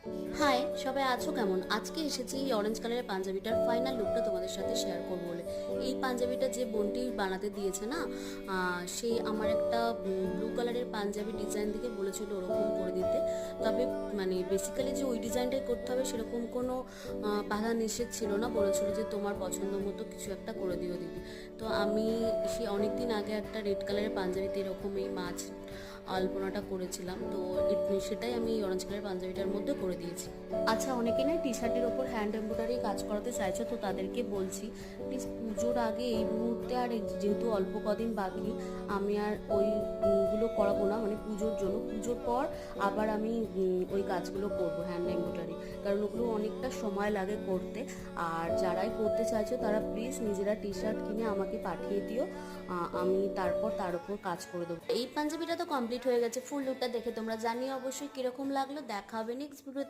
High, সবাই আছো কেমন? আজকে এসেছি এই অরেঞ্জ কালারের পাঞ্জাবিটার ফাইনাল লুকটা তোমাদের সাথে শেয়ার করবো বলে। এই পাঞ্জাবিটা যে বোনটি বানাতে দিয়েছে না, সে আমার একটা ব্লু কালারের পাঞ্জাবি ডিজাইন দিকে বলেছিল ওরকম করে দিতে। তবে মানে বেসিক্যালি যে ওই ডিজাইনটাই করতে হবে সেরকম কোনো বাধা নিষেধ ছিল না, বলেছিল যে তোমার পছন্দ মতো কিছু একটা করে দিও দিদি। তো আমি সে অনেকদিন আগে একটা রেড কালারের পাঞ্জাবিতে এরকম এই মাছ আলপনাটা করেছিলাম, তো সেটাই আমি এই অরেঞ্জ কালারের পাঞ্জাবিটার মধ্যে করে দিয়েছি। আচ্ছা, অনেকে না টি শার্টের ওপর হ্যান্ড এমব্রয়ডারি কাজ করাতে চাইছো, তো তাদেরকে বলছি প্লিজ পুজোর আগে এই মুহূর্তে আর যেহেতু অল্প কদিন বাকি, আমি আর ওইগুলো করাবো না, মানে পুজোর জন্য। পুজোর পর আবার আমি ওই কাজগুলো করবো হ্যান্ড এমব্রয়ডারি, কারণ ওগুলো অনেকটা সময় লাগে করতে। আর যারাই করতে চাইছো তারা প্লিজ নিজেরা টি শার্ট কিনে আমাকে পাঠিয়ে দিও, আমি তারপর তার উপর কাজ করে দেবো। এই পাঞ্জাবিটা তো কমপ্লিট হয়ে গেছে, ফুল লুকটা দেখে তোমরা জানিও অবশ্যই কিরকম লাগলো। দেখা হবে নেক্সট ভিডিও।